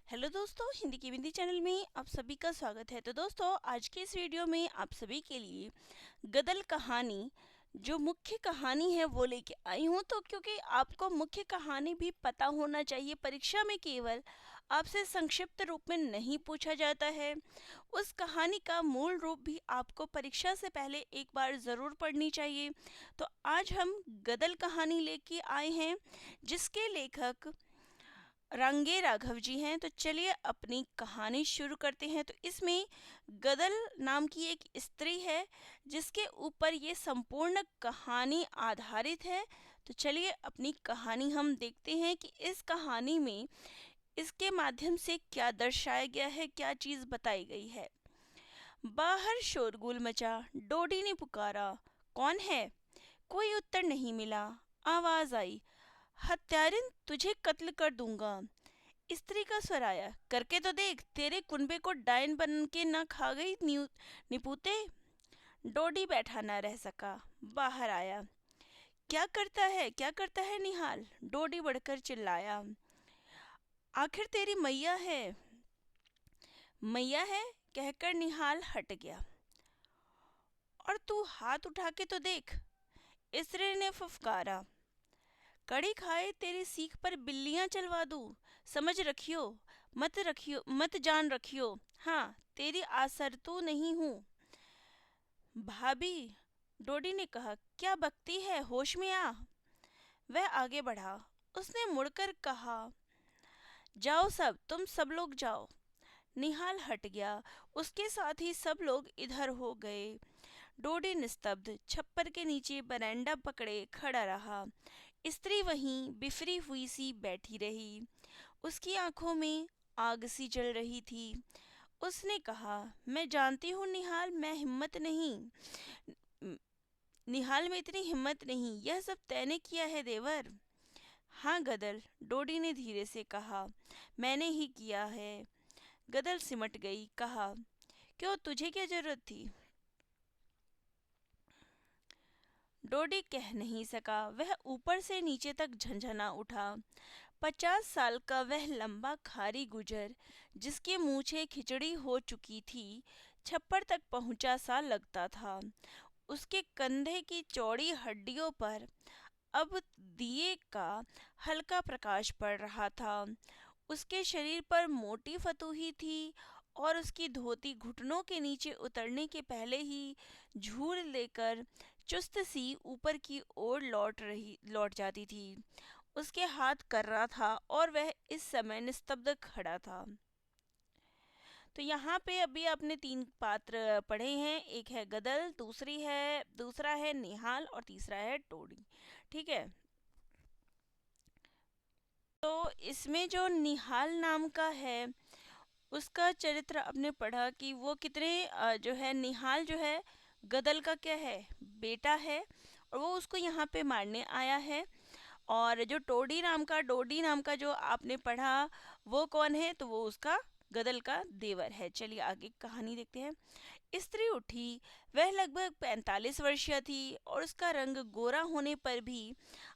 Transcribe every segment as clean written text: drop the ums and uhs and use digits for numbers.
Hello दोस्तों, हिंदी की बिंदी channel में आप सभी का स्वागत है। तो दोस्तों, आज के इस वीडियो में आप सभी के लिए गदल कहानी जो मुख्य कहानी है वो लेके आई हूँ। तो क्योंकि आपको मुख्य कहानी भी पता होना चाहिए, परीक्षा में केवल आपसे संक्षिप्त रूप में नहीं पूछा जाता है, उस कहानी का मूल रूप भी आपको परीक्षा से पहले एक बार ज़रूर पढ़नी चाहिए। तो आज हम गदल कहानी लेके आए हैं जिसके लेखक रंगे राघव जी हैं। तो चलिए अपनी कहानी शुरू करते हैं। तो इसमें गदल नाम की एक स्त्री है जिसके ऊपर ये संपूर्ण कहानी आधारित है। तो चलिए अपनी कहानी हम देखते हैं कि इस कहानी में इसके माध्यम से क्या दर्शाया गया है, क्या चीज़ बताई गई है। बाहर शोरगुल मचा। डोडी ने पुकारा, कौन है? कोई उत्तर नहीं मिला। आवाज आई, हत्यारिन, तुझे कत्ल कर दूंगा। स्त्री का स्वर आया, करके तो देख, तेरे कुनबे को डायन बन के ना खा गई निपुते। डोडी बैठा ना रह सका, बाहर आया। क्या करता है निहाल? डोडी बढ़कर चिल्लाया, आखिर तेरी मैया है। मैया है कहकर निहाल हट गया। और तू हाथ उठा के तो देख, स्त्री ने फुफकारा। कड़ी खाए तेरी सीख पर बिल्लियां चलवा दूं। समझ रखियो, मत जान रखियो। हाँ, तेरी आसरतू नहीं हूँ। भाभी, डोडी ने कहा, क्या बकती है, होश में आ। वह आगे बढ़ा। उसने मुड़कर कहा, जाओ सब, तुम सब लोग जाओ। निहाल हट गया, उसके साथ ही सब लोग इधर हो गए। डोडी निस्तब्ध छप्पर के नीचे बरंडा पकड़े खड़ा रहा। स्त्री वहीं बिफरी हुई सी बैठी रही। उसकी आंखों में आग सी जल रही थी। उसने कहा, मैं जानती हूँ निहाल, निहाल में इतनी हिम्मत नहीं। यह सब तैने किया है देवर। हाँ गदल, डोडी ने धीरे से कहा, मैंने ही किया है। गदल सिमट गई, कहा, क्यों, तुझे क्या जरूरत थी? डोडी कह नहीं सका। वह ऊपर से नीचे तक झंझना उठा। 50 साल का वह लंबा खारी गुजर, जिसकी मूछें खिचड़ी हो चुकी थी, छप्पर तक पहुंचा सा लगता था। उसके कंधे की चौड़ी हड्डियों पर अब दिए का हल्का प्रकाश पड़ रहा था। उसके शरीर पर मोटी फतूही थी और उसकी धोती घुटनों के नीचे उतरने के पहले ही झूल लेकर चुस्त सी ऊपर की ओर लौट जाती थी। उसके हाथ कर्रा था और वह इस समय निस्तब्ध खड़ा था। तो यहाँ पे अभी आपने 3 पात्र पढ़े हैं। एक है गदल, दूसरा है निहाल और तीसरा है टोडी। ठीक है। तो इसमें जो निहाल नाम का है उसका चरित्र आपने पढ़ा कि वो कितने जो है, निहाल जो है गदल का क्या है, बेटा है, और वो उसको यहाँ पे मारने आया है। और जो डोडी नाम का जो आपने पढ़ा वो कौन है? तो वो उसका गदल का देवर है। चलिए आगे कहानी देखते हैं। स्त्री उठी। वह लगभग 45 वर्षीय थी और उसका रंग गोरा होने पर भी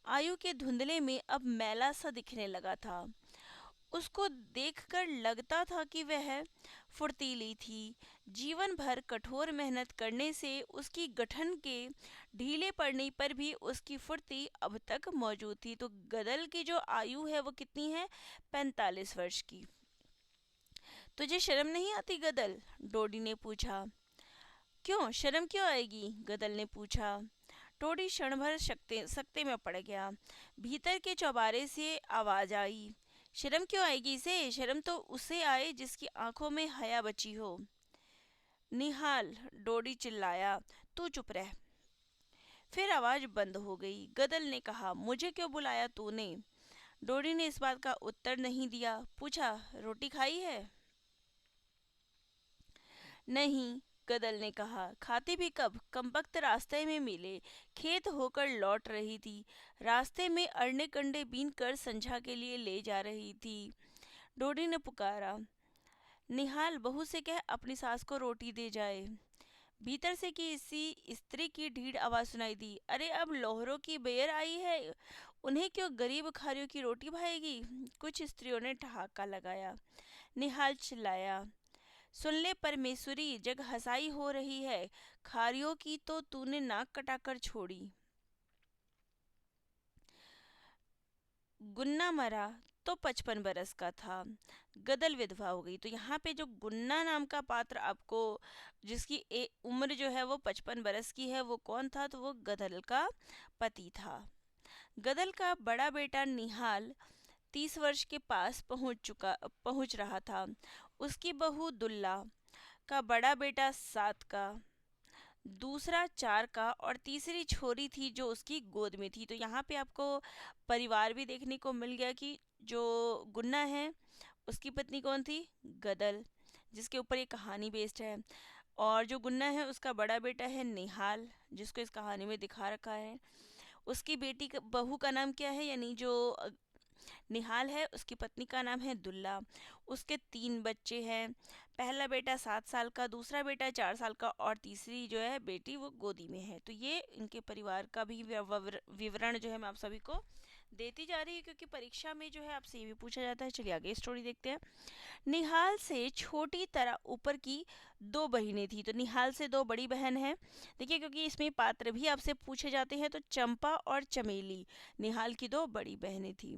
आयु के धुंधले में अब मैला सा दिखने लगा था। उसको देखकर लगता था कि वह फुर्तीली थी। जीवन भर कठोर मेहनत करने से उसकी गठन के ढीले पड़ने पर भी उसकी फुर्ती अब तक मौजूद थी। तो गदल की जो आयु है वो कितनी है? 45 वर्ष की। तुझे शर्म नहीं आती गदल? डोडी ने पूछा। क्यों, शर्म क्यों आएगी? गदल ने पूछा। टोडी क्षण भर सकते में पड़ गया। भीतर के चौबारे से आवाज आई, शर्म क्यों आएगी इसे? शर्म तो उसे आए जिसकी आंखों में हया बची हो। निहाल, डोडी चिल्लाया, तू चुप रह। फिर आवाज बंद हो गई। गदल ने कहा, मुझे क्यों बुलाया तूने? डोडी ने इस बात का उत्तर नहीं दिया। पूछा, रोटी खाई है? नहीं, गदल ने कहा। खाती भी कब? कमबख्त रास्ते में मिले, खेत होकर लौट रही थी। रास्ते में अरने कंडे बीन कर संझा के लिए ले जा रही थी। डोडी ने पुकारा, निहाल, बहू से कह अपनी सास को रोटी दे जाए। भीतर से किसी स्त्री की ढीठ आवाज सुनाई दी, अरे अब लोहरों की बेर आई है, उन्हें क्यों गरीब खारियों की रोटी भाएगी? कुछ स्त्रियों ने ठहाका लगाया। निहाल चिल्लाया, सुन ले परमेश्वरी, जग हंसाई हो रही है, खारियों की तो तूने नाक कटाकर छोड़ी। गुन्ना मरा तो 55 बरस का था, गदल विधवा हो गई। तो यहाँ पे जो गुन्ना नाम का पात्र आपको, जिसकी उम्र जो है वो 55 बरस की है, वो कौन था? तो वो गदल का पति था। गदल का बड़ा बेटा निहाल 30 वर्ष के पास पहुंच रहा था। उसकी बहू दुल्ला का बड़ा बेटा 7 का, दूसरा 4 का और तीसरी छोरी थी जो उसकी गोद में थी। तो यहाँ पे आपको परिवार भी देखने को मिल गया कि जो गुन्ना है उसकी पत्नी कौन थी? गदल, जिसके ऊपर ये कहानी बेस्ड है। और जो गुन्ना है उसका बड़ा बेटा है निहाल, जिसको इस कहानी में दिखा रखा है। उसकी बहू का नाम क्या है, यानी जो निहाल है उसकी पत्नी का नाम है दुल्ला। उसके 3 बच्चे हैं। पहला बेटा 7 साल का, दूसरा बेटा 4 साल का और तीसरी जो है बेटी वो गोदी में है। तो ये इनके परिवार का भी विवरण जो है मैं आप सभी को देती जा रही है, क्योंकि परीक्षा में जो है आपसे ये भी पूछा जाता है। चलिए आगे स्टोरी देखते हैं। निहाल से छोटी तरह ऊपर की 2 बहनें थी। तो निहाल से 2 बड़ी बहन है। देखिए, क्योंकि इसमें पात्र भी आपसे पूछे जाते हैं, तो चंपा और चमेली निहाल की 2 बड़ी बहनें थी,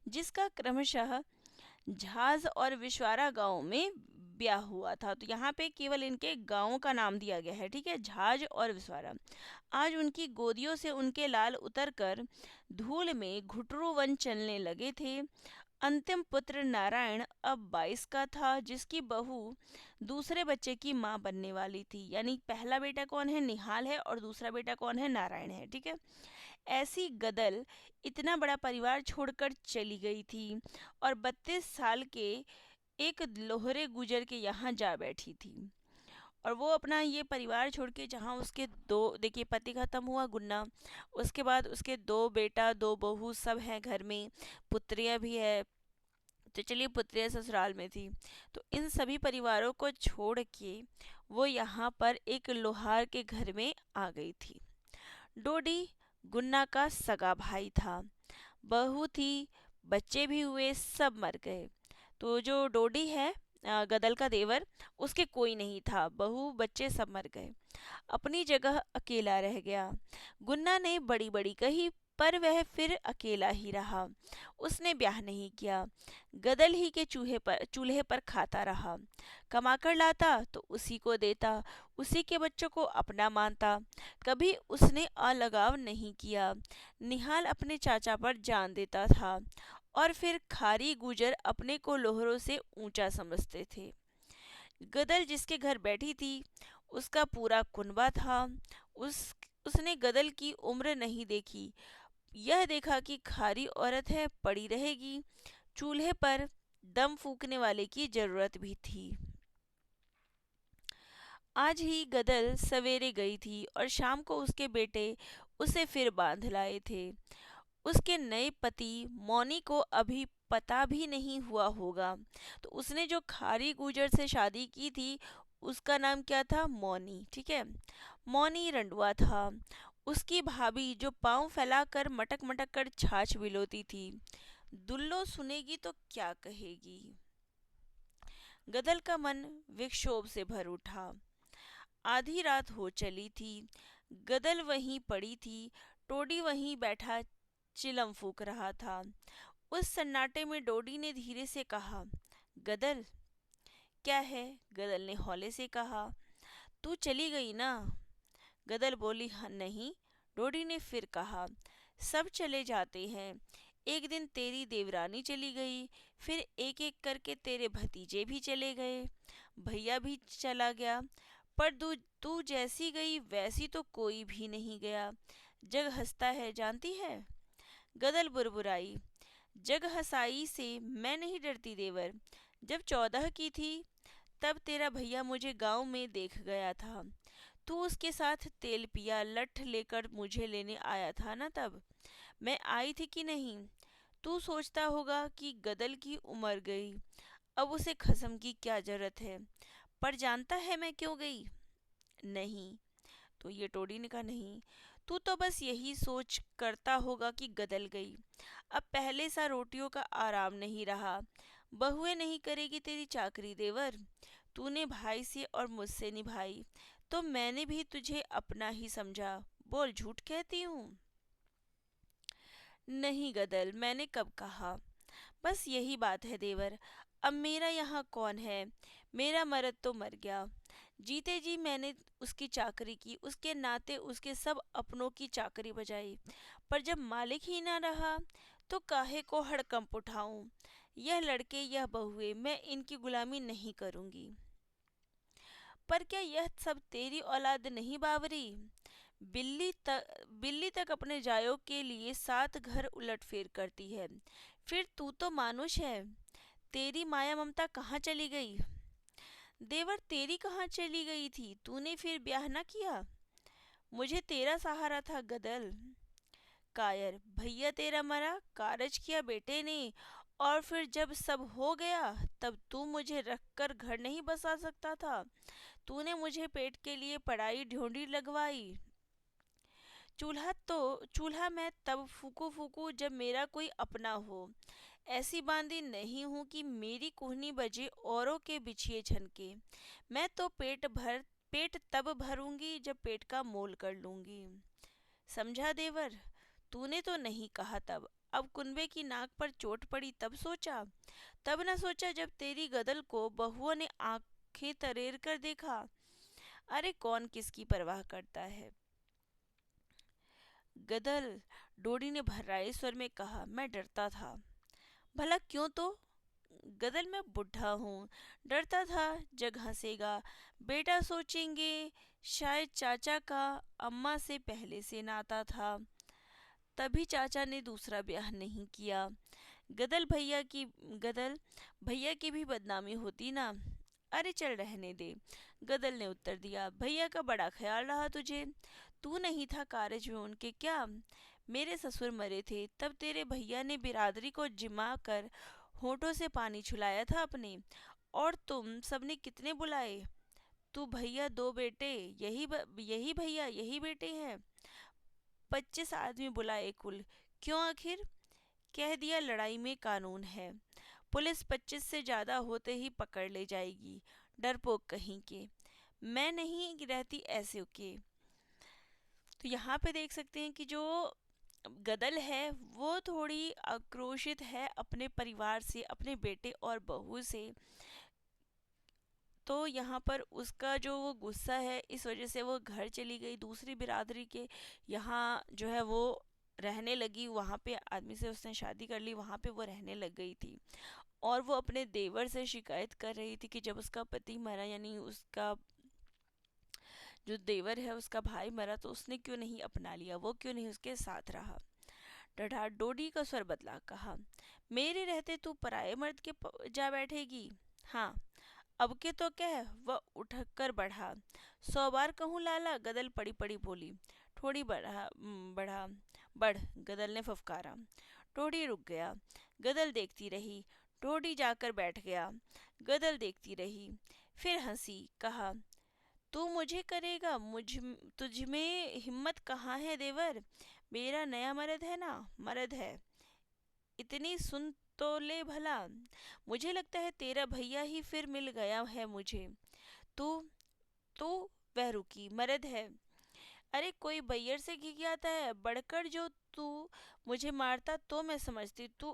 जिसका क्रमशः झाज और विश्वारा गांव में ब्याह हुआ था। तो यहाँ पे केवल इनके गांवों का नाम दिया गया है, ठीक है, झाज और विश्वारा। आज उनकी गोदियों से उनके लाल उतरकर धूल में घुटरू वन चलने लगे थे। अंतिम पुत्र नारायण अब 22 का था, जिसकी बहू दूसरे बच्चे की मां बनने वाली थी। यानी पहला बेटा कौन है? निहाल है, और दूसरा बेटा कौन है? नारायण है, ठीक है। ऐसी गदल इतना बड़ा परिवार छोड़कर चली गई थी और 32 साल के एक लोहरे गुजर के यहाँ जा बैठी थी। और वो अपना ये परिवार छोड़ के, जहाँ उसके देखिए पति खत्म हुआ गुन्ना, उसके बाद उसके 2 बेटा 2 बहू सब हैं घर में, पुत्रियां भी है। तो चलिए, पुत्रियां ससुराल में थी। तो इन सभी परिवारों को छोड़ के वो यहाँ पर एक लोहार के घर में आ गई थी। डोडी गुन्ना का सगा भाई था। बहू थी, बच्चे भी हुए, सब मर गए। तो जो डोडी है, गदल का देवर, उसके कोई नहीं था, बहू बच्चे सब मर गए। अपनी जगह अकेला रह गया। गुन्ना ने बड़ी बड़ी कही, पर वह फिर अकेला ही रहा। उसने ब्याह नहीं किया, गदल ही के चूल्हे पर खाता रहा। कमाकर लाता तो उसी को देता, उसी के बच्चों को अपना मानता। कभी उसने अलगाव नहीं किया। निहाल अपने चाचा पर जान देता था, और फिर खारी गुजर अपने को लोहरों से ऊंचा समझते थे। गदल जिसके घर बैठी थी उसका पूरा कुनबा था। उसने गदल की उम्र नहीं देखी, यह देखा कि खारी औरत है, पड़ी रहेगी। चूल्हे पर दम फूकने वाले की जरूरत भी थी। आज ही गदल सवेरे गई थी और शाम को उसके बेटे उसे फिर बांध लाए थे। उसके नए पति मौनी को अभी पता भी नहीं हुआ होगा। तो उसने जो खारी गुजर से शादी की थी उसका नाम क्या था? मौनी, ठीक है। मौनी रंडुआ था। उसकी भाभी जो पांव फैलाकर मटक मटक कर छाछ बिलोती थी, दुल्लो सुनेगी तो क्या कहेगी। गदल का मन विक्षोभ से भर उठा। आधी रात हो चली थी। गदल वहीं पड़ी थी, टोडी वहीं बैठा चिलम फूंक रहा था। उस सन्नाटे में डोडी ने धीरे से कहा, गदल। क्या है? गदल ने हौले से कहा। तू चली गई ना? गदल बोली, हाँ नहीं। डोडी ने फिर कहा, सब चले जाते हैं। एक दिन तेरी देवरानी चली गई, फिर एक एक करके तेरे भतीजे भी चले गए, भैया भी चला गया, पर तू जैसी गई वैसी तो कोई भी नहीं गया। जग हंसता है, जानती है? गदल बुरबुराई, जग हंसाई से मैं नहीं डरती देवर। जब 14 की थी तब तेरा भैया मुझे गांव में देख गया था। तू उसके साथ तेल पिया लठ लेकर मुझे लेने आया था ना, तब मैं आई थी कि नहीं? तू सोचता होगा कि गदल की उम्र गई, अब उसे खसम की क्या जरूरत है, पर जानता है मैं क्यों गई? नहीं। तो ये टोडी ने कहा, नहीं। तू तो बस यही सोच करता होगा कि गदल गई। अब पहले सा रोटियों का आराम नहीं रहा। बहुएं नहीं करेगी तेरी चाकरी देवर। तूने भाई से और मुझसे निभाई, तो मैंने भी तुझे अपना ही समझा। बोल, झूठ कहती हूँ? नहीं गदल, मैंने कब कहा। बस यही बात है देवर। अब मेरा यहाँ कौन है? मेरा मर्द तो मर गया। जीते जी मैंने उसकी चाकरी की, उसके नाते उसके सब अपनों की चाकरी बजाई। पर जब मालिक ही ना रहा, तो काहे को हड़कंप उठाऊं? यह लड़के, यह बहुए, मैं इनकी गुलामी नहीं करूंगी। पर क्या यह सब तेरी औलाद नहीं बावरी? बिल्ली तक अपने जायों के लिए 7 घर उलटफेर करती है। फिर तू तो मानुष है। तेरी माया ममता कहाँ चली गई? देवर, तेरी कहाँ चली गई थी? तूने फिर ब्याह न किया? मुझे तेरा सहारा था गदल। कायर, भैया तेरा मरा, कारज किया बेटे ने। और फिर जब सब हो गया, तब तू मुझे रखकर घर नहीं बसा सकता था। तूने मुझे पेट के लिए पढ़ाई ढूंढी लगवाई। चूल्हा मैं तब फूकू फूकू जब मेरा कोई अपना हो। ऐसी बांदी नहीं हूं कि मेरी कुहनी बजे औरों के बिछिए छनके। मैं तो पेट तब भरूंगी जब पेट का मोल कर लूंगी। समझा देवर? तूने तो नहीं कहा तब। अब कुनबे की नाक पर चोट पड़ी तब सोचा? तब न सोचा जब तेरी गदल को बहुओं ने आंखें तरेर कर देखा। अरे कौन किसकी परवाह करता है? गदल, डोडी ने भर्राए स्वर में कहा, मैं डरता था। भला क्यों तो? गदल, मैं बुढ़ा हूँ। डरता था जग हंसेगा, बेटा सोचेंगे शायद चाचा का अम्मा से पहले से नाता था, तभी चाचा ने दूसरा ब्याह नहीं किया। गदल भैया की भी बदनामी होती ना। अरे चल रहने दे। गदल ने उत्तर दिया, भैया का बड़ा ख्याल रहा तुझे। तू नहीं था कारज में उनके क्या? मेरे ससुर मरे थे तब तेरे भैया ने बिरादरी को जिमा कर होठों से पानी छुलाया था अपने। और तुम सबने कितने बुलाए? तू भैया, 2 बेटे, यही भैया, यही बेटे हैं। 25 आदमी बुलाए कुल। क्यों आखिर? कह दिया लड़ाई में कानून है। पुलिस 25 से ज्यादा होते ही पकड़ ले जाएगी। डरपोक कहीं के। मैं नहीं रहती ऐसे के। तो यहाँ पे देख सकते हैं कि जो गदल है वो थोड़ी आक्रोशित है अपने परिवार से, अपने बेटे और बहू से। तो यहाँ पर उसका जो वो गुस्सा है, इस वजह से वो घर चली गई दूसरी बिरादरी के यहाँ, जो है वो रहने लगी। वहाँ पे आदमी से उसने शादी कर ली, वहाँ पे वो रहने लग गई थी। और वो अपने देवर से शिकायत कर रही थी कि जब उसका पति मरा, यानी उसका जो देवर है उसका भाई मरा, तो उसने क्यों नहीं अपना लिया, वो क्यों नहीं उसके साथ रहा। डढ़ा डोडी का स्वर बदला, कहा, मेरे रहते तू पराये मर्द के जा बैठेगी? हाँ, अब के तो कह। वह उठकर बढ़ा। 100 बार कहूँ लाला? गदल पड़ी पड़ी बोली। थोड़ी बढ़ा बढ़, गदल ने फफकारा। टोडी रुक गया। गदल देखती रही। टोडी जाकर बैठ गया। गदल देखती रही, फिर हंसी, कहा, तू मुझे करेगा? तुझ में हिम्मत कहाँ है देवर? मेरा नया मर्द है ना, मर्द है। इतनी सुन तो ले भला। मुझे लगता है तेरा भैया ही फिर मिल गया है मुझे। तू तू वह रुकी, मर्द है। अरे कोई बैयर से घिघियाता है बढ़कर जो तू मुझे मारता, तो मैं समझती तू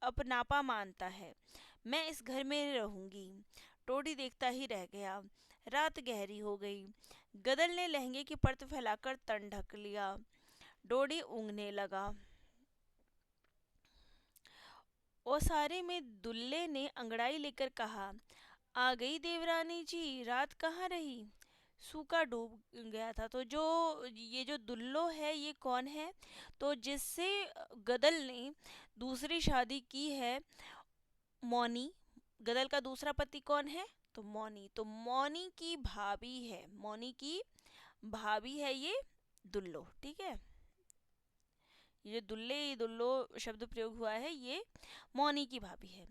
अपनापा मानता है। मैं इस घर में रहूंगी। टोडी देखता ही रह गया। रात गहरी हो गई। गदल ने लहंगे की परत फैलाकर तन ढक लिया। डोडी ऊँघने लगा। ओसारे में दुल्ले ने अंगड़ाई लेकर कहा, आ गई देवरानी जी, रात कहाँ रही? सूखा डूब गया था। तो जो ये जो दुल्लो है ये कौन है? तो जिससे गदल ने दूसरी शादी की है, मौनी। गदल का दूसरा पति कौन है? तो मौनी। तो मौनी की भाभी है, मौनी की भाभी है ये दुल्लो। ठीक है, ये दुल्लो शब्द प्रयोग हुआ है, ये मौनी की भाभी है।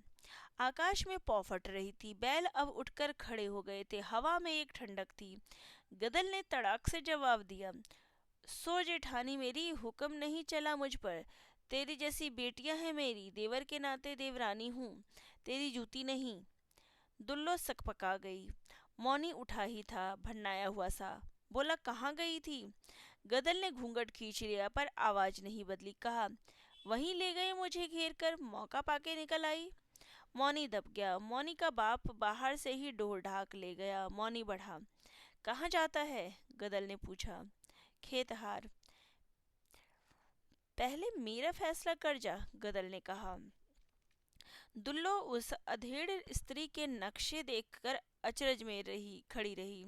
आकाश में पौ फट रही थी। बैल अब उठकर खड़े हो गए थे। हवा में एक ठंडक थी। गदल ने तड़ाक से जवाब दिया, सो जेठानी मेरी, हुक्म नहीं चला मुझ पर। तेरी जैसी बेटियां हैं मेरी, देवर के नाते देवरानी हूँ, तेरी जूती नहीं। दुल्लो सकपका गई। मौनी उठा ही था, भन्नाया हुआ सा। बोला, कहाँ गई थी? गदल ने घूंघट खींच लिया पर आवाज नहीं बदली। कहा, वहीं ले गए मुझे घेर कर, मौका पाके निकल आई। मौनी दब गया। मौनी का बाप बाहर से ही डोर ढाक ले गया। मौनी बढ़ा। कहाँ जाता है? गदल ने पूछा। खेत हार। पहले मेरा फैसला कर जा, गदल ने कहा। दुल्लो उस अधेड़ स्त्री के नक्शे देखकर अचरज में खड़ी रही।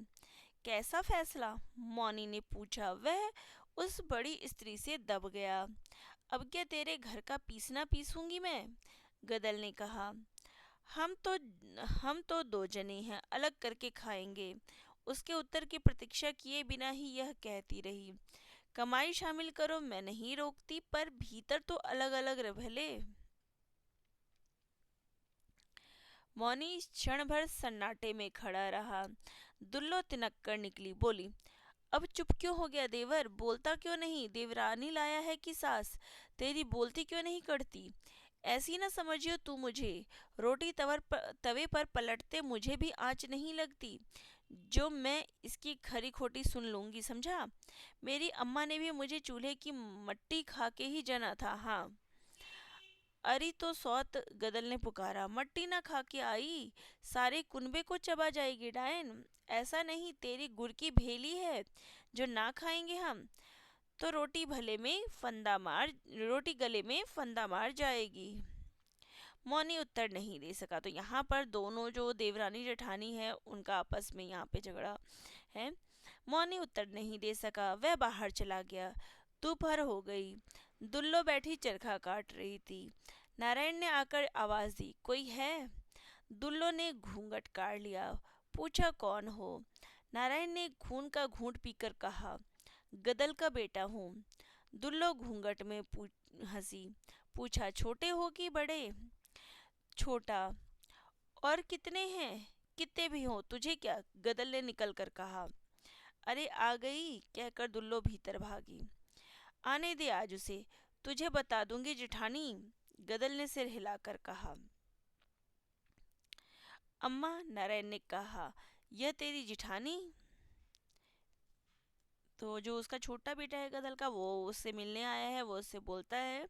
कैसा फैसला? मौनी ने पूछा। वह उस बड़ी स्त्री से दब गया। अब क्या तेरे घर का पीसना पीसूंगी मैं? गदल ने कहा। हम तो हम तो दो जने हैं, अलग करके खाएंगे। उसके उत्तर की प्रतीक्षा किए बिना ही यह कहती रही। कमाई शामिल करो, मैं नहीं रोकती, पर भीतर तो अलग अलग भले। मौनी क्षण भर सन्नाटे में खड़ा रहा। दुल्लो तिनक कर निकली। बोली, अब चुप क्यों हो गया देवर? बोलता क्यों नहीं? देवरानी लाया है कि सास? तेरी बोलती क्यों नहीं करती? ऐसी ना समझियो तू मुझे। रोटी तवे पर पलटते मुझे भी आँच नहीं लगती, जो मैं इसकी खरी खोटी सुन लूंगी, समझा? मेरी अम्मा ने भी मुझे चूल्हे की मट्टी खा के ही जना था। हाँ। अरे तो सौत, गदल ने पुकारा। मट्टी ना खा के आई, सारे कुनबे को चबा जाएगी डायन। ऐसा नहीं, तेरी गुड़ की भेली है जो ना खाएंगे हम तो रोटी गले में फंदा मार जाएगी। मौनी उत्तर नहीं दे सका। तो यहाँ पर दोनों जो देवरानी जेठानी है उनका आपस में यहाँ पे झगड़ा है। मौनी उत्तर नहीं दे सका, वह बाहर चला गया। दोपहर हो गई। दुल्लो बैठी चरखा काट रही थी। नारायण ने आकर आवाज दी, कोई है? दुल्लो ने घूंघट काट लिया। पूछा, कौन हो? नारायण ने खून का घूंट पीकर कहा, गदल का बेटा हूँ। दुल्लो घूंघट में हंसी। पूछा, छोटे हो कि बड़े? छोटा। और कितने हैं? कितने भी हो तुझे क्या? गदल ने निकल कर कहा। अरे आ गई, कहकर दुल्लो भीतर भागी। आने दे आज उसे, तुझे बता दूंगी जेठानी, गदल ने सिर हिलाकर कहा। अम्मा, नारायण ने कहा, यह तेरी जेठानी? तो जो उसका छोटा बेटा है गदल का, वो उससे मिलने आया है, वो उससे बोलता है।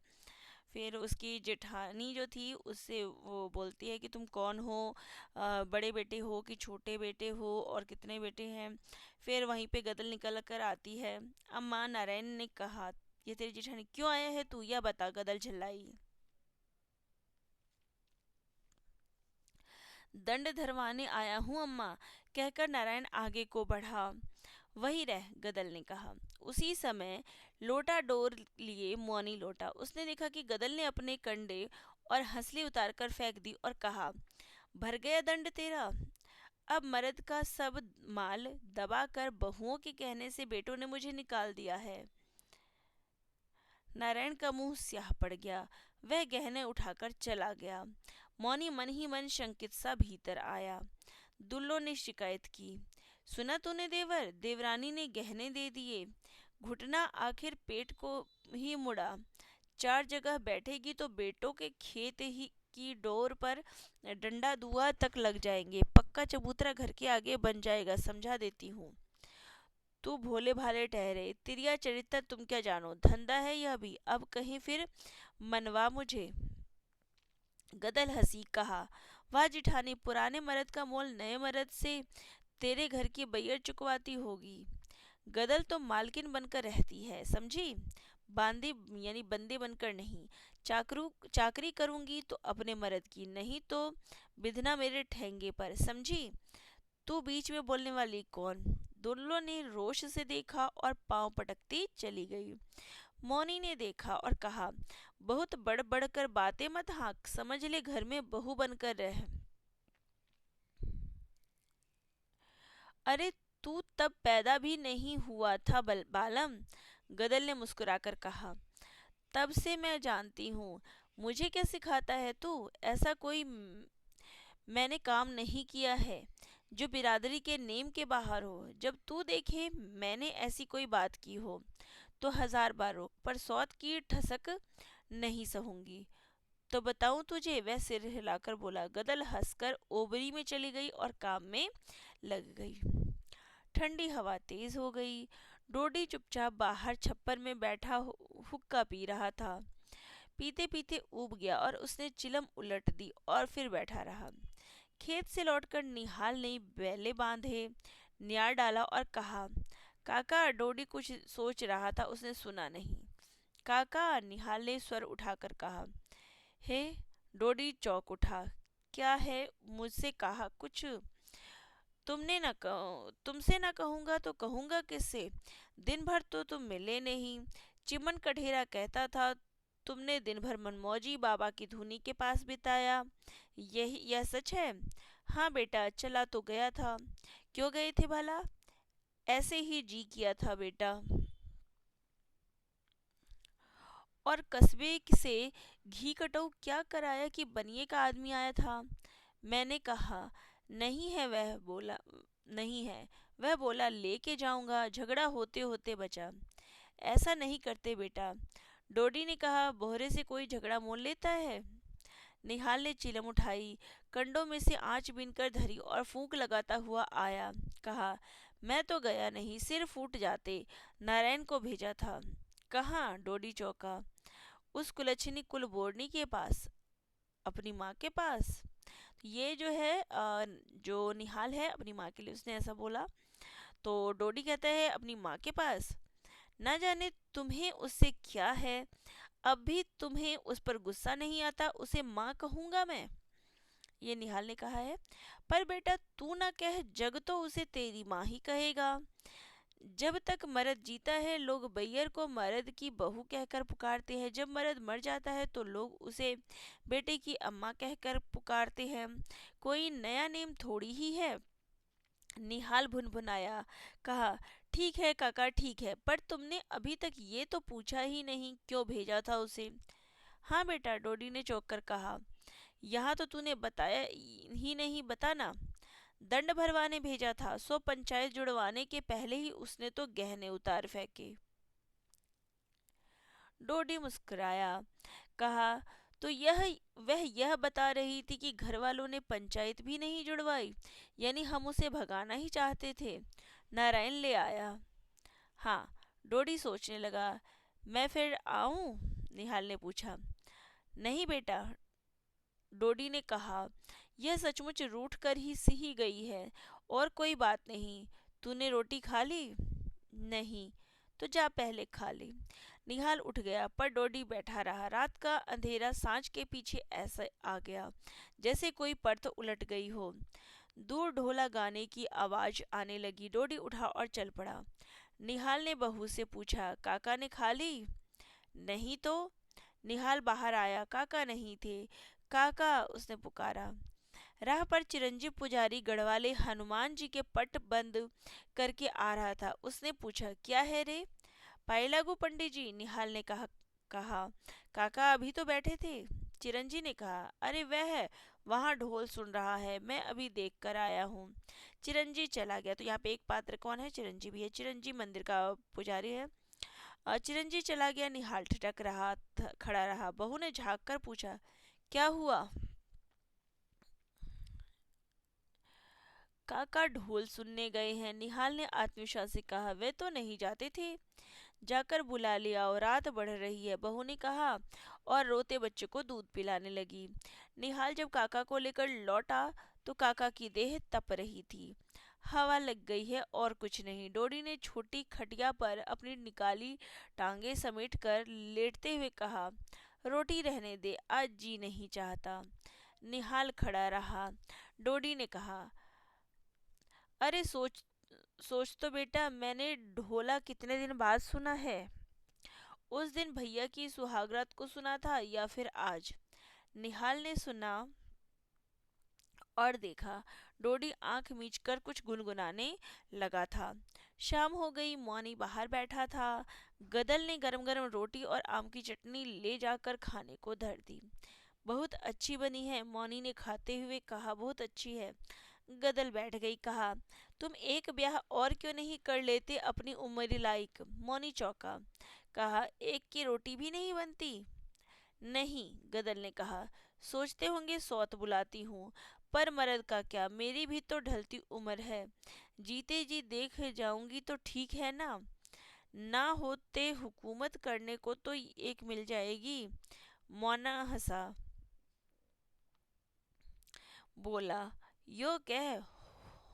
फिर उसकी जेठानी जो थी उससे वो बोलती है कि तुम कौन हो, बड़े बेटे हो कि छोटे बेटे हो, और कितने बेटे हैं? फिर वहीं पे गदल निकल कर आती है। अम्मा, नारायण ने कहा, ये तेरी जेठानी? क्यों आया है तू, यह बता, गदल चिल्लाई। दंड धरवाने आया हूँ अम्मा, कहकर नारायण आगे को बढ़ा। वही रह, गदल ने कहा। उसी समय लोटा डोर लिए मौनी लौटा। उसने देखा कि गदल ने अपने कंडे और हंसली उतारकर फेंक दी और कहा, भर गया दंड तेरा। अब मर्द का सब माल दबाकर बहुओं के कहने से बेटों ने मुझे निकाल दिया है। नारायण का मुंह स्याह पड़ गया। वह गहने उठाकर चला गया। मौनी मन ही मन शंकित सा भीतर आया। दुल्लो ने शिकायत की, सुना तूने देवर, देवरानी ने गहने दे दिए। घुटना आखिर पेट को ही मुड़ा। चार जगह बैठेगी तो बेटों के खेत ही की डोर पर डंडा दुआ तक लग जाएंगे। पक्का चबूतरा घर के आगे बन जाएगा, समझा देती हूँ। तू भोले भाले ठहरे, तिरिया चरित्र तुम क्या जानो, धंधा है यह भी, अब कहीं फिर मनवा मुझे। गदल हंसी। कहा, वाह जिठानी, पुराने मर्द का मोल नए मर्द से तेरे घर की बैयर चुकवाती होगी। गदल तो मालकिन बनकर रहती है, समझी? बांदी यानी बंदे बनकर नहीं। चाकरी करूंगी तो अपने मर्द की, नहीं तो बिधना मेरे ठेंगे पर, समझी? तू बीच में बोलने वाली कौन? दुल्लो ने रोष से देखा और पांव पटकती चली गई। मौनी ने देखा और कहा, बहुत बढ़ बढ़ कर बातें मत हाँक, समझ ले घर में बहू बनकर रह। अरे तू तब पैदा भी नहीं हुआ था बालम, गदल ने मुस्कुराकर कहा। तब से मैं जानती हूँ। मुझे क्या सिखाता है तू? ऐसा कोई मैंने काम नहीं किया है जो बिरादरी के नेम के बाहर हो। जब तू देखे मैंने ऐसी कोई बात की हो तो 1000 बार रोक, पर सौत की ठसक नहीं सहूंगी। तो बताऊं तुझे, वह सिर हिलाकर बोला। गदल हंसकर ओबरी में चली गई और काम में लग गई। ठंडी हवा तेज हो गई। डोडी चुपचाप बाहर छप्पर में बैठा हुक्का पी रहा था। पीते पीते ऊब गया और उसने चिलम उलट दी और फिर बैठा रहा। खेत से लौटकर निहाल ने बैले बांधे, न्यार डाला और कहा, काका। डोडी कुछ सोच रहा था, उसने सुना नहीं। काका, निहाल ने स्वर उठाकर कहा। हे। डोडी चौंक उठा। क्या है? मुझसे कहा कुछ? तुमसे ना कहूंगा तो कहूंगा किससे? दिन भर तो तुम मिले नहीं। चिमन कढेरा कहता था तुमने दिन भर मनमौजी बाबा की धुनी के पास बिताया। यह सच है? हाँ बेटा, चला तो गया था। क्यों गए थे भला? ऐसे ही जी किया था बेटा। और कस्बे से घी कटऊ क्या कराया कि बनिए का आदमी आया था? मैंने कहा नहीं है। वह बोला लेके जाऊंगा। झगड़ा होते होते बचा। ऐसा नहीं करते बेटा। डोडी ने कहा। बोहरे से कोई झगड़ा मोल लेता है? निहाल ने चिलम उठाई, कंडों में से आंच बीनकर धरी और फूंक लगाता हुआ आया। कहा, मैं तो गया नहीं, सिर फूट जाते। नारायण को भेजा था। कहाँ? डोडी चौंका। उस कुलच्छनी कुलबोर्नी के पास। अपनी माँ के पास? ये जो है जो निहाल है, अपनी माँ के लिए उसने ऐसा बोला। तो डोडी कहता है अपनी माँ के पास। ना जाने तुम्हें उससे क्या है, अब भी तुम्हें उस पर गुस्सा नहीं आता? उसे माँ कहूंगा मैं? ये निहाल ने कहा है। पर बेटा तू ना कह, जग तो उसे तेरी माँ ही कहेगा। जब तक मर्द जीता है लोग बैयर को मर्द की बहू कहकर पुकारते हैं। जब मर्द मर जाता है तो लोग उसे बेटे की अम्मा कहकर पुकारते हैं। कोई नया नेम थोड़ी ही है। निहाल भुनभुनाया। कहा, ठीक है काका, ठीक है, पर तुमने अभी तक ये तो पूछा ही नहीं क्यों भेजा था उसे? हाँ बेटा, डोडी ने चौंक कर कहा। यहाँ तो तूने बताया ही नहीं, बताना। दंड भरवाने भेजा था। 100 पंचायत जुड़वाने के पहले ही उसने तो गहने उतार फेंके। डोडी मुस्कुराया। कहा, तो वह बता रही थी कि घर वालों ने पंचायत भी नहीं जुड़वाई, यानी हम उसे भगाना ही चाहते थे। नारायण ले आया। हाँ। डोडी सोचने लगा। मैं फिर आऊं? निहाल ने पूछा। नहीं बेटा, डोडी ने कहा। यह सचमुच रूठ कर ही सी गई है। और कोई बात नहीं। तूने रोटी खा ली? नहीं। तो जा पहले खा ले। निहाल उठ गया, पर डोडी बैठा रहा। रात का अंधेरा सांझ के पीछे ऐसा आ गया जैसे कोई परत उलट गई हो। दूर ढोला गाने की आवाज आने लगी। डोडी उठा और चल पड़ा। निहाल ने बहू से पूछा, काका ने खा ली? नहीं तो। निहाल बाहर आया। काका नहीं थे। काका, उसने पुकारा। राह पर चिरंजीव पुजारी गढ़वाले हनुमान जी के पट बंद करके आ रहा था। उसने पूछा, क्या है रे? पाई लागू पंडित जी? निहाल ने कहा। काका अभी तो बैठे थे। चिरंजी ने कहा, अरे वह वहाँ ढोल सुन रहा है, मैं अभी देख कर आया हूँ। चिरंजी चला गया। तो यहाँ पे एक पात्र कौन है? चिरंजी भी है। चिरंजी मंदिर का पुजारी है। चिरंजी चला गया। निहाल ठिठक रहा खड़ा रहा। बहू ने झाँक कर पूछा, क्या हुआ? काका ढोल सुनने गए हैं। निहाल ने आत्मविश्वास से कहा। वे तो नहीं जाते थे। जाकर बुला लिया और रात बढ़ रही है, बहू ने कहा और रोते बच्चे को दूध पिलाने लगी। निहाल जब काका को लेकर लौटा तो काका की देह तप रही थी। हवा लग गई है और कुछ नहीं। डोडी ने छोटी खटिया पर अपनी निकाली टांगे समेट कर लेटते हुए कहा, रोटी रहने दे, आज जी नहीं चाहता। निहाल खड़ा रहा। डोडी ने कहा, अरे सोच सोच तो बेटा, मैंने ढोला कितने दिन बाद सुना है। उस दिन भैया की सुहागरात को सुना था या फिर आज? निहाल ने सुना और देखा। डोडी आंख मीच कर कुछ गुनगुनाने लगा था। शाम हो गई। मौनी बाहर बैठा था। गदल ने गरम गरम रोटी और आम की चटनी ले जाकर खाने को धर दी। बहुत अच्छी बनी है, मौनी ने खाते हुए कहा। बहुत अच्छी है। गदल बैठ गई। कहा, तुम एक ब्याह और क्यों नहीं कर लेते अपनी उम्र लायक? मौनी चौंका। कहा, एक की रोटी भी नहीं बनती? नहीं, गदल ने कहा, सोचते होंगे सौत बुलाती हूँ, पर मर्द का क्या, मेरी भी तो ढलती उम्र है। जीते जी देख जाऊंगी तो ठीक है ना? ना होते हुकूमत करने को तो एक मिल जाएगी। मौना हंसा, बोला, यो कह,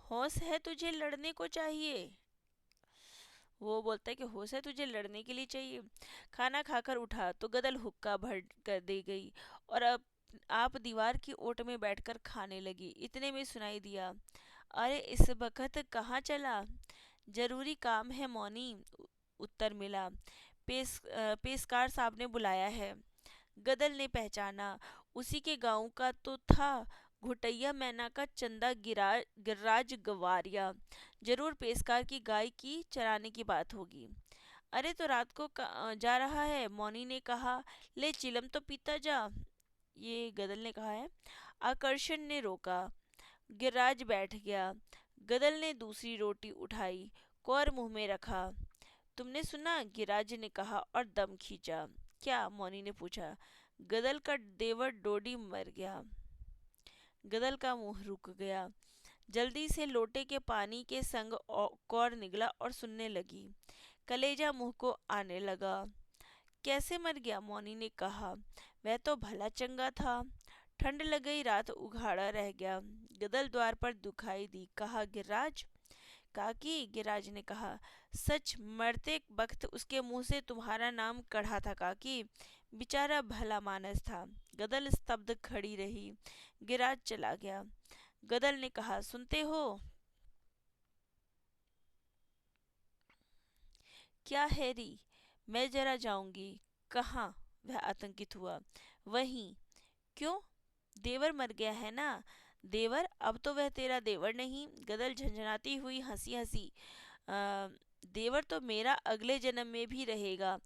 होश है तुझे, लड़ने को चाहिए। वो बोलता है कि होश है तुझे, लड़ने के लिए चाहिए। खाना खाकर उठा तो गदल हुक्का भर कर दे गई और अब आप दीवार की ओट में बैठकर खाने लगी। इतने में सुनाई दिया, अरे इस वक्त कहाँ चला? जरूरी काम है मौनी, उत्तर मिला। पेशकार साहब ने बुलाया है। गदल ने पहचाना, उसी के गांव का तो था, घुटैया मैना का चंदा गिर्राज गवारिया। जरूर पेशकार की गाय की चराने की बात होगी। अरे तो रात को जा रहा है, मौनी ने कहा, ले चिलम तो पीता जा। ये गदल ने कहा है। आकर्षण ने रोका। गिर्राज बैठ गया। गदल ने दूसरी रोटी उठाई, कौर मुंह में रखा। तुमने सुना? गिराज ने कहा और दम खींचा। क्या? मौनी ने पूछा। गदल का देवर डोडी मर गया। गदल का मुंह रुक गया। जल्दी से लोटे के पानी के संग कौर निगला और सुनने लगी। कलेजा मुंह को आने लगा। कैसे मर गया? मौनी ने कहा। वह तो भला चंगा था। ठंड लग गई, रात उघाड़ा रह गया। गदल द्वार पर दुखाई दी। कहा, गिराज? काकी, गिराज ने कहा। सच, मरते वक्त उसके मुंह से तुम्हारा नाम कढ़ा था काकी। बेचारा भला मानस था। गदल स्तब्ध खड़ी रही। गिराज चला गया। गदल ने कहा, सुनते हो? क्या हैरी? मैं जरा जाऊंगी। कहाँ? वह आतंकित हुआ। वहीं। क्यों? देवर मर गया है ना? देवर? अब तो वह तेरा देवर नहीं। गदल झंझनाती हुई हंसी। "आ, देवर तो मेरा अगले जन्म में भी रहेगा।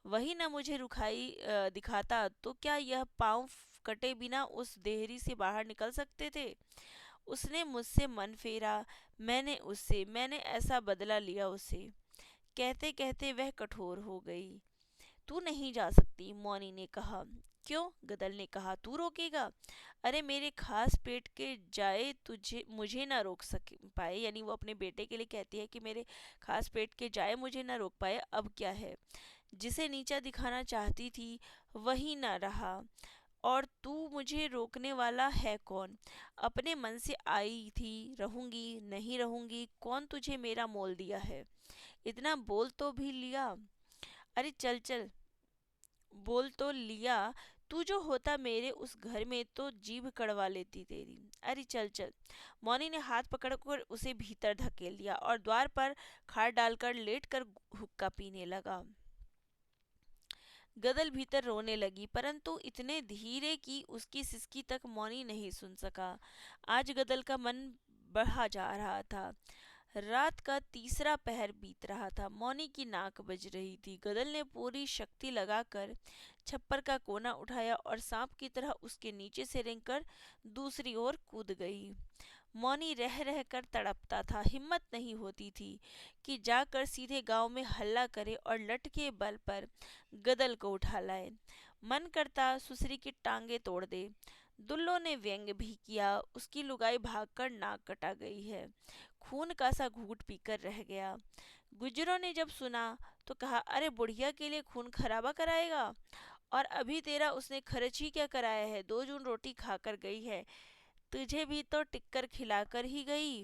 वही ना मुझे रुखाई दिखाता तो क्या यह पांव कटे बिना उस देहरी से बाहर निकल सकते थे? उसने मुझसे मन फेरा, मैंने उससे, मैंने ऐसा बदला लिया उससे। कहते कहते वह कठोर हो गई। तू नहीं जा सकती, मौनी ने कहा। क्यों? गदल ने कहा। तू रोकेगा? अरे मेरे खास पेट के जाए तुझे मुझे ना रोक सके पाए, यानी वो अपने बेटे के लिए कहती है कि मेरे खास पेट के जाए मुझे ना रोक पाए, अब क्या है? जिसे नीचा दिखाना चाहती थी वही ना रहा, और तू मुझे रोकने वाला है कौन? अपने मन से आई थी, रहूंगी नहीं रहूंगी, कौन तुझे मेरा मोल दिया है? इतना बोल तो भी लिया। अरे चल चल, बोल तो लिया। तू जो होता मेरे उस घर में तो जीभ कड़वा लेती तेरी। अरे चल चल। मौनी ने हाथ पकड़कर उसे भीतर धकेल दिया और द्वार पर खाट डालकर लेटकर हुक्का पीने लगा। गदल भीतर रोने लगी, परंतु इतने धीरे कि उसकी सिसकी तक मौनी नहीं सुन सका। आज गदल का मन बढ़ा जा रहा था। रात का तीसरा पहर बीत रहा था। मौनी की नाक बज रही थी। गदल ने पूरी शक्ति लगाकर छप्पर का कोना उठाया और सांप की तरह उसके नीचे से रेंगकर दूसरी ओर कूद गई। मौनी रह रह कर तड़पता था। हिम्मत नहीं होती थी कि जाकर सीधे गांव में हल्ला करे और लठ के बल पर गदल को उठा लाए। मन करता सुसरी की टांगे तोड़ दे। दुल्लो ने व्यंग भी किया, उसकी लुगाई भागकर नाक कटा गई है, खून का सा घूंट पीकर रह गया। गुजरों ने जब सुना तो कहा, अरे बुढ़िया के लिए खून खराबा कराएगा, और अभी तेरा उसने खर्च ही क्या कराया है? 2 जून रोटी खाकर गई है, तुझे भी तो टिक्कर खिलाकर ही गई।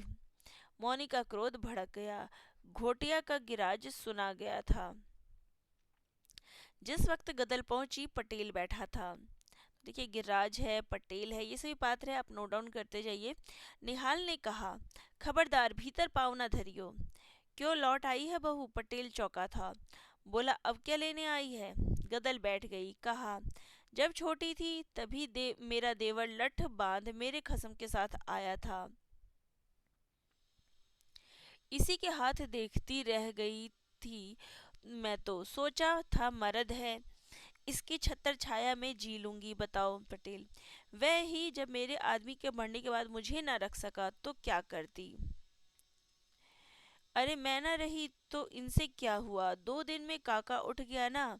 मौनी का क्रोध भड़क गया। घोटिया का गिराज सुना गया था। जिस वक्त गदल पहुंची, पटेल बैठा था। देखिए, गिरिराज है, पटेल है, ये सभी पात्र है, आप नोट डाउन करते जाइए। निहाल ने कहा, खबरदार भीतर पाँव न धरियो। क्यों, लौट आई है बहू? पटेल चौंका था। बोला, अब क्या लेने आई है? गदल बैठ गई। कहा, जब छोटी थी तभी मेरा देवर लठ बांध मेरे खसम के साथ आया था, इसी के हाथ देखती रह गई थी। मैं तो सोचा था मर्द है, इसकी छत्र छाया में जी लूंगी। बताओ पटेल, वह ही जब मेरे आदमी के मरने के बाद मुझे ना रख सका तो क्या करती। अरे मैं ना रही तो इनसे क्या हुआ, 2 दिन में काका उठ गया ना,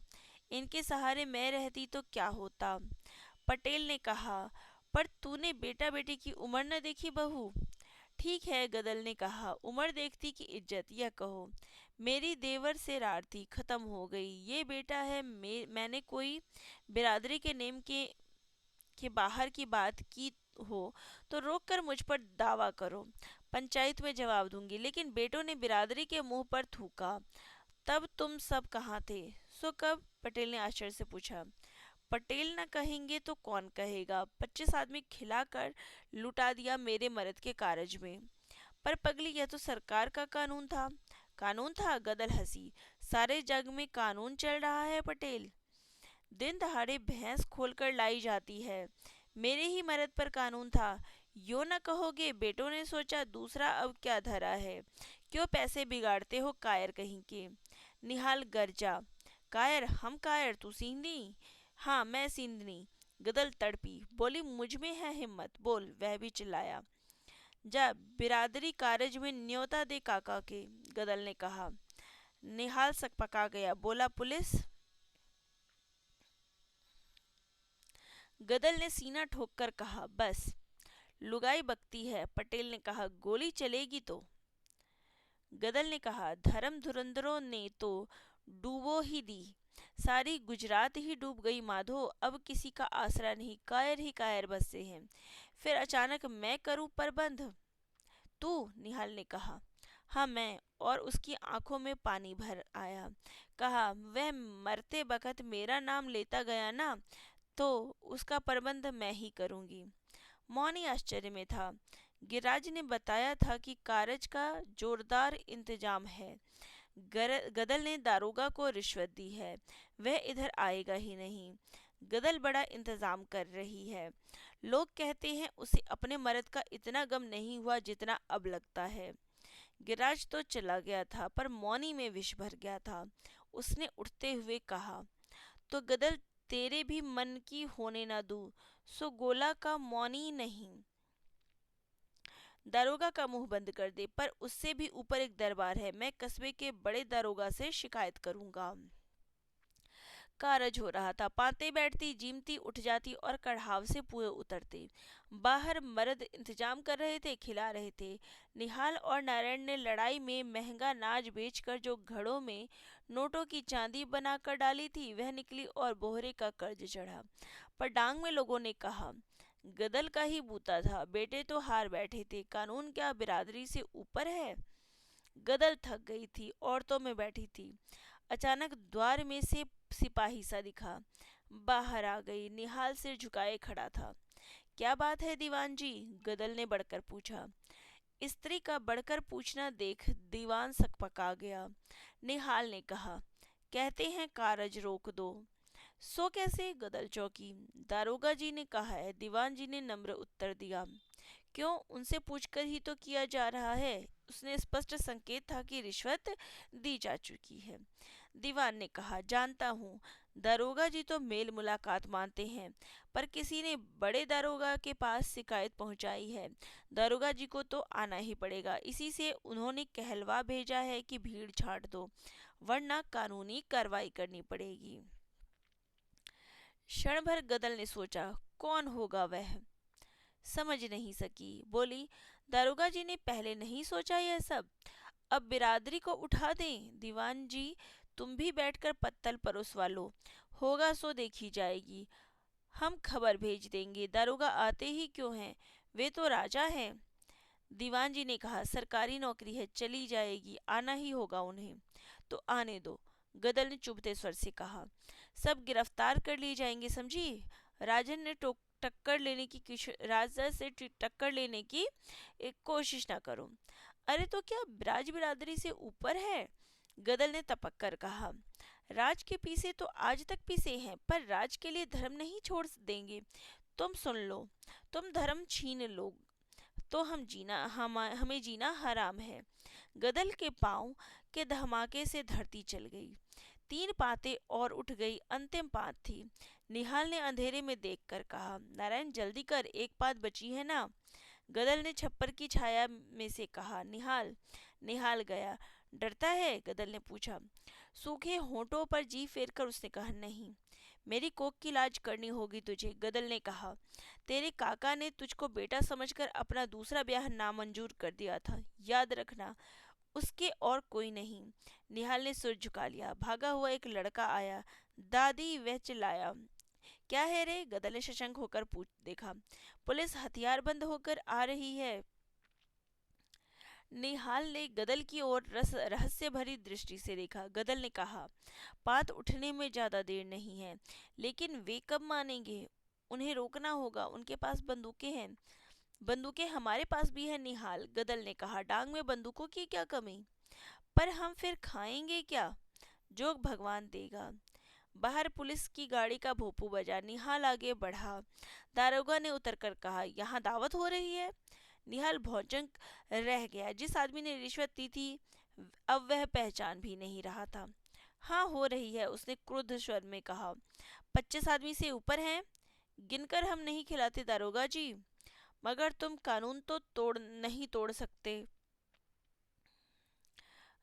इनके सहारे मैं रहती तो क्या होता। पटेल ने कहा, पर तूने बेटा बेटी की उम्र न देखी बहू। ठीक है, गदल ने कहा, उम्र देखती की इज्जत, यह कहो मेरी देवर से रार थी, खत्म हो गई। ये बेटा है, मैंने कोई बिरादरी के नेम के बाहर की बात की हो तो रोक कर मुझ पर दावा करो, पंचायत में जवाब दूंगी। लेकिन बेटों ने बिरादरी के मुंह पर थूका। तब तुम सब कहाँ थे। सो कब, पटेल ने आश्चर्य से पूछा। पटेल न कहेंगे तो कौन कहेगा, 25 आदमी खिलाकर लुटा दिया मेरे मर्द के कारज में। पर पगली, यह तो सरकार का कानून था। कानून था, गदल हंसी। सारे जग में कानून चल रहा है पटेल, दिन दहाड़े भैंस खोलकर लाई जाती है। मेरे ही मर्द पर कानून था। यो न कहोगे बेटों ने सोचा दूसरा अब क्या धरा है, क्यों पैसे बिगाड़ते हो कायर कहीं के। निहाल गरजा, कायर हम कायर, तू सींधी। हाँ मैं सींधनी। गदल तड़पी, बोली मुझ में है हिम्मत, बोल। वह भी चिल्लाया, जा बिरादरी कारज में न्योता दे काका के। गदल ने कहा। निहाल सकपका गया, बोला पुलिस। गदल ने सीना ठोक कर कहा, बस लुगाई बकती है। पटेल ने कहा, गोली चलेगी तो। गदल ने कहा, धर्म धुरंधरों ने तो डूबो ही दी, सारी गुजरात ही डूब गई माधो, अब किसी का आसरा नहीं, कायर ही कायर बसे हैं। फिर अचानक मैं करूं प्रबंध। तू, निहाल ने कहा। हाँ मैं। और उसकी आंखों में पानी भर आया। कहा, वह मरते बखत मेरा नाम लेता गया ना, तो उसका प्रबंध मैं ही करूंगी। मौनी आश्चर्य में था। गिरिराज ने बताया था कि कारज का जोरदार इंतजाम है। गदल ने दारोगा को रिश्वत दी है, वह इधर आएगा ही नहीं। गदल बड़ा इंतजाम कर रही है। लोग कहते हैं उसे अपने मर्द का इतना गम नहीं हुआ जितना अब लगता है। गिरिराज तो चला गया था, पर मौनी में विष भर गया था। उसने उठते हुए कहा, तो गदल तेरे भी मन की होने ना दूं, सो गोला का मौनी नहीं। दारोगा का मुंह बंद कर दे, पर उससे भी ऊपर एक दरबार है, मैं कस्बे के बड़े दारोगा से शिकायत करूंगा। कारज हो रहा था। पाते बैठती, जीमती उठ जाती और कढ़ाव से पुए उतरते। बाहर मर्द इंतजाम कर रहे थे, खिला रहे थे। निहाल और नारायण ने लड़ाई में महंगा नाज बेचकर जो घड़ों में नोटों की चांदी बनाकर डाली थी वह निकली और बोहरे का कर्ज चढ़ा। पर डांग में लोगों ने कहा, गदल का ही बूता था, बेटे तो हार बैठे थे, कानून क्या बिरादरी से ऊपर है। गदल थक गई थी, औरतों में बैठी थी। अचानक द्वार में से सिपाही सा दिखा, बाहर आ गई। निहाल सिर झुकाए खड़ा था। क्या बात है दीवान जी, गदल ने बढ़कर पूछा। स्त्री का बढ़कर पूछना देख दीवान सकपका गया। निहाल ने कहा, कहते हैं कारज रोक दो। सो कैसे, गदल चौकी। दारोगा जी ने कहा है, दीवान जी ने नम्र उत्तर दिया। क्यों, उनसे पूछकर ही तो किया जा रहा है। उसने स्पष्ट संकेत था कि रिश्वत दी जा चुकी है। दीवान ने कहा, जानता हूँ, दारोगा जी तो मेल मुलाकात मानते हैं, पर किसी ने बड़े दारोगा के पास शिकायत पहुंचाई है, दारोगा जी को तो आना ही पड़ेगा। इसी से उन्होंने कहलवा भेजा है कि भीड़ छाट दो, वरना कानूनी कार्रवाई करनी पड़ेगी। क्षण भर गदल ने सोचा, कौन होगा वह, समझ नहीं सकी। बोली, दारोगा जी ने पहले नहीं सोचा यह सब, अब बिरादरी को उठा दें। दीवान जी, तुम भी बैठकर पत्तल परोसवा लो, होगा सो देखी जाएगी। हम खबर भेज देंगे, दारोगा आते ही क्यों हैं, वे तो राजा हैं। दीवान जी ने कहा, सरकारी नौकरी है, चली जाएगी, आना ही होगा उन्हें। तो आने दो, गदल ने चुभते स्वर से कहा। सब गिरफ्तार कर लिए जाएंगे, समझी। राजन ने टक्कर लेने की राजा से टक्कर लेने की एक कोशिश ना करो। अरे तो क्या राज बिरादरी से ऊपर है, गदल ने तपक कर कहा। राज के पीछे तो आज तक पीछे हैं, पर राज के लिए धर्म नहीं छोड़ देंगे। तुम सुन लो, तुम धर्म छीन लो तो हमें जीना हराम है। गदल के पांव के धमाके से धरती चल गई। 3 पाते और उठ गई, अंतिम पात थी। निहाल ने अंधेरे में देखकर कहा, नारायण जल्दी कर, एक पात बची है ना। गदल ने छप्पर की छाया में से कहा, निहाल। निहाल गया। डरता है? गदल ने पूछा। सूखे होठों पर जी फेर कर उसने कहा, नहीं। मेरी कोख की इलाज करनी होगी तुझे, गदल ने कहा। तेरे काका ने तुझको बेटा समझकर अपना दूसरा ब्याह नामंजूर कर दिया था, याद रखना, उसके और कोई नहीं। निहाल ने सिर झुका लिया। भागा हुआ एक लड़का आया। दादी, वह चिल्लाया। क्या है रे? गदल ने शशंक होकर पूछ देखा। पुलिस हथियारबंद होकर आ रही है। निहाल ने गदल की ओर रहस्य भरी दृष्टि से देखा। गदल ने कहा, पात उठने में ज्यादा देर नहीं है, लेकिन वे कब मानेंगे? उन्हें रोकना होगा, उनके पास बंदूकें हैं। बंदूकें हमारे पास भी है, निहाल। गदल ने कहा, डांग में बंदूकों की क्या कमी? पर हम फिर खाएंगे क्या? जो भगवान देगा। बाहर पुलिस की गाड़ी का भोंपू बजा। निहाल आगे बढ़ा। दारोगा ने उतरकर कहा, यहाँ दावत हो रही है। निहाल भौचंक रह गया। जिस आदमी ने रिश्वत दी थी अब वह पहचान भी नहीं रहा था। हाँ हो रही है, उसने क्रुद्ध स्वर में कहा। 25 आदमी से ऊपर हैं। गिनकर हम नहीं खिलाते दारोगा जी। मगर तुम कानून तो नहीं तोड़ सकते।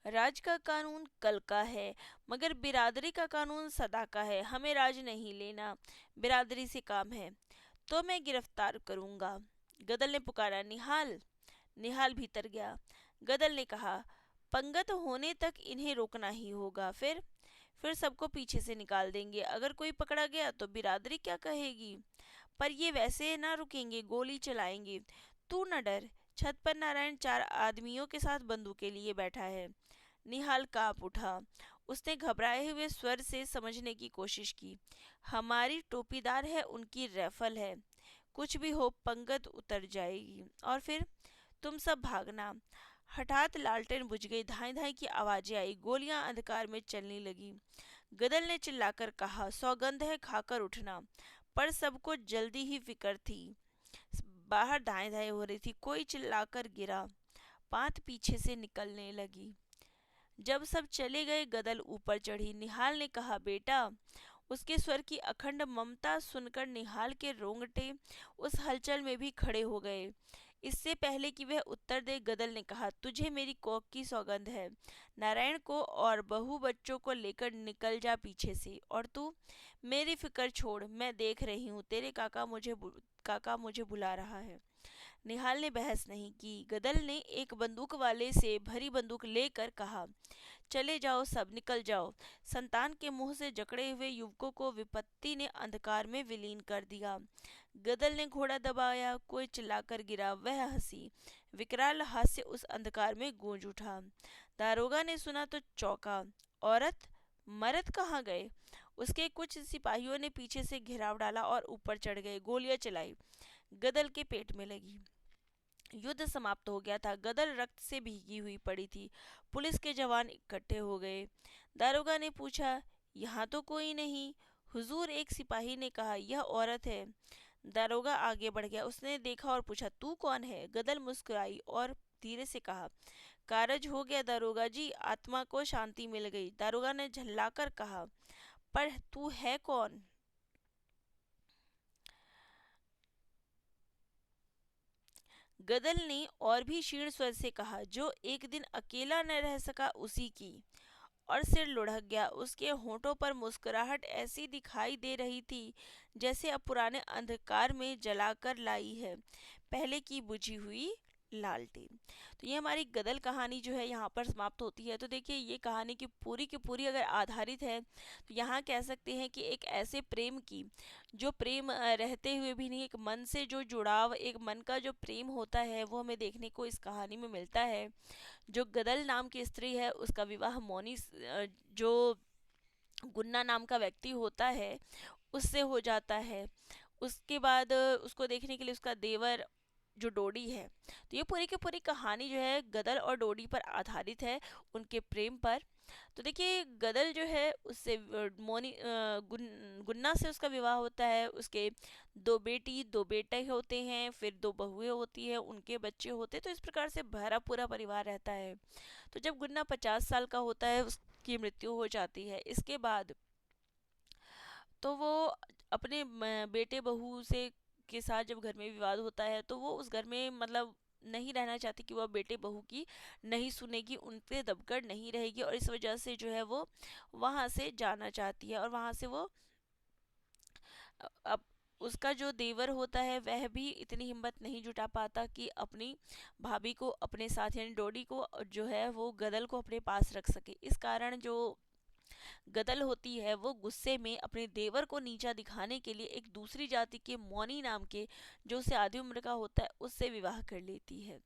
राज का कानून कल का है, मगर बिरादरी का कानून सदा का है। हमें राज नहीं लेना, बिरादरी से काम है। तो मैं गिरफ्तार करूंगा। गदल ने पुकारा, निहाल। निहाल भीतर गया। गदल ने कहा, पंगत होने तक इन्हें रोकना ही होगा। फिर सबको पीछे से निकाल देंगे। अगर कोई पकड़ा गया तो बिरादरी क्या कहेगी? पर ये वैसे ना रुकेंगे, गोली चलाएंगे। तू न डर। छत पर नारायण 4 आदमियों के साथ बंदूकें लिए बैठा है। निहाल कांप उठा। उसने घबराए हुए स्वर से समझने की कोशिश की। हमारी टोपीदार है, उनकी राइफल है। कुछ भी हो, पंगत उतर जाएगी। और फिर तुम सब भागना। हठात लालटेन बुझ गई। धाई धाई की आवाजें आई। गोलियां अंधकार में चलने लगी। गदल ने चिल्लाकर कहा, सौगंध है, खाकर उठना। पर सबको जल्दी ही फिक्र थी। बाहर धाए धाए हो रही थी। कोई चिल्लाकर गिरा। पात पीछे से निकलने लगी। जब सब चले गए, गदल ऊपर चढ़ी। निहाल ने कहा, बेटा। उसके स्वर की अखंड ममता सुनकर निहाल के रोंगटे उस हलचल में भी खड़े हो गए। इससे पहले कि वह उत्तर दे, गदल ने कहा, तुझे मेरी कोख की सौगंध है। नारायण को और बहू बच्चों को लेकर निकल जा पीछे से। और तू, मेरी फिक्र छोड़, मैं देख रही हूँ, तेरे काका मुझे बुला रहा है। निहाल ने बहस नहीं की। गदल ने एक बंदूक वाले से भरी बंदूक लेकर कहा, चले जाओ, सब निकल जाओ। संतान के मुंह से जकड़े हुए युवकों को विपत्ति ने अंधकार में विलीन कर दिया। गदल ने घोड़ा दबाया। कोई चिल्लाकर गिरा। वह हंसी। विकराल हास्य उस अंधकार में गूंज उठा। दारोगा ने सुना तो चौंका। औरत मर्द कहाँ गए? उसके कुछ सिपाहियों ने पीछे से घेराव डाला और ऊपर चढ़ गए। गोलियां चलाई। गदल के पेट में लगी। युद्ध समाप्त हो गया था। गदल रक्त से भीगी हुई पड़ी थी। पुलिस के जवान इकट्ठे हो गए। दारोगा ने पूछा, यहाँ तो कोई नहीं। हुजूर, एक सिपाही ने कहा, यह औरत है। दारोगा आगे बढ़ गया। उसने देखा और पूछा, तू कौन है? गदल मुस्कुराई और धीरे से कहा, कारज हो गया दारोगा जी, आत्मा को शांति मिल गई। दारोगा ने झल्लाकर कहा, पर तू है कौन? गदल ने और भी क्षीण स्वर से कहा, जो एक दिन अकेला न रह सका उसी की। और सिर लुढ़क गया। उसके होठों पर मुस्कुराहट ऐसी दिखाई दे रही थी जैसे अब पुराने अंधकार में जलाकर लाई है पहले की बुझी हुई लालटेन। तो ये हमारी गदल कहानी जो है यहाँ पर समाप्त होती है। तो देखिए, ये कहानी की पूरी अगर आधारित है तो यहाँ कह सकते हैं कि एक ऐसे प्रेम की, जो प्रेम रहते हुए भी नहीं, एक मन से जो जुड़ाव, एक मन का जो प्रेम होता है, वो हमें देखने को इस कहानी में मिलता है। जो गदल नाम की स्त्री है, उसका विवाह जो गुन्ना नाम का व्यक्ति होता है उससे हो जाता है। उसके बाद उसको देखने के लिए उसका देवर जो डोडी है। तो ये पूरी की पूरी कहानी जो है गदल और डोडी पर आधारित है, उनके प्रेम पर। तो देखिए, गदल जो है उससे गुन्ना से उसका विवाह होता है। उसके 2 बेटी 2 बेटे होते हैं, फिर 2 बहुएं होती है, उनके बच्चे होते हैं। तो इस प्रकार से भरा पूरा परिवार रहता है। तो जब गुन्ना 50 साल का होता है, की मृत्यु हो जाती है। इसके बाद तो वो अपने बेटे बहू से के साथ जब घर में विवाद होता है तो वो उस घर में मतलब नहीं रहना चाहती कि वह बेटे बहू की नहीं सुनेगी, उन पे दबकर नहीं रहेगी, और इस वजह से जो है वो वहाँ से जाना चाहती है। और वहाँ से वो अब उसका जो देवर होता है वह भी इतनी हिम्मत नहीं जुटा पाता कि अपनी भाभी को अपने साथ यानी डोडी को जो है वो गदल को अपने पास रख सके। इस कारण जो गदल होती है वो गुस्से में अपने देवर को नीचा दिखाने के लिए एक दूसरी जाति के मौनी नाम के, जो उसे आधी उम्र का होता है, उससे विवाह कर लेती है।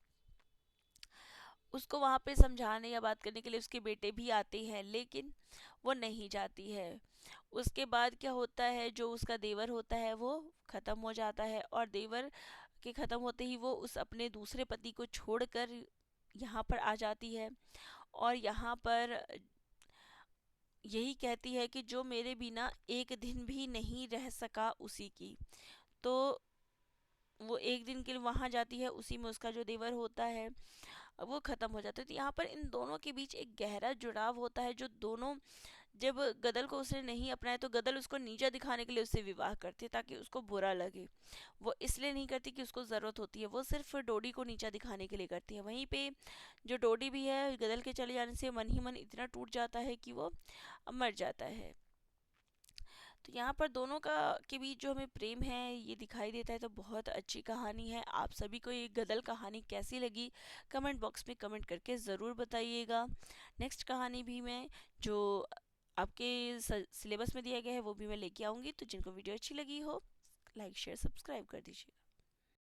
उसको वहाँ पे समझाने या बात करने के लिए उसके बेटे भी आते हैं, लेकिन वो नहीं जाती है। उसके बाद क्या होता है, जो उसका देवर होता है वो खत्म हो जाता है, और देवर के खत्म होते ही वो उस अपने दूसरे पति को छोड़कर यहाँ पर आ जाती है। और यहाँ पर यही कहती है कि जो मेरे बिना एक दिन भी नहीं रह सका उसी की। तो वो एक दिन के लिए वहां जाती है, उसी में उसका जो देवर होता है वो खत्म हो जाता है। तो यहाँ पर इन दोनों के बीच एक गहरा जुड़ाव होता है। जो दोनों जब गदल को उसने नहीं अपनाया तो गदल उसको नीचा दिखाने के लिए उससे विवाह करती है ताकि उसको बुरा लगे। वो इसलिए नहीं करती कि उसको ज़रूरत होती है, वो सिर्फ डोडी को नीचा दिखाने के लिए करती है। वहीं पे जो डोडी भी है, गदल के चले जाने से मन ही मन इतना टूट जाता है कि वो मर जाता है। तो यहाँ पर दोनों का के बीच जो हमें प्रेम है ये दिखाई देता है। तो बहुत अच्छी कहानी है। आप सभी को ये गदल कहानी कैसी लगी कमेंट बॉक्स में कमेंट करके ज़रूर बताइएगा। नेक्स्ट कहानी भी मैं जो आपके सिलेबस में दिया गया है वो भी मैं लेके आऊँगी। तो जिनको वीडियो अच्छी लगी हो लाइक शेयर सब्सक्राइब कर दीजिए।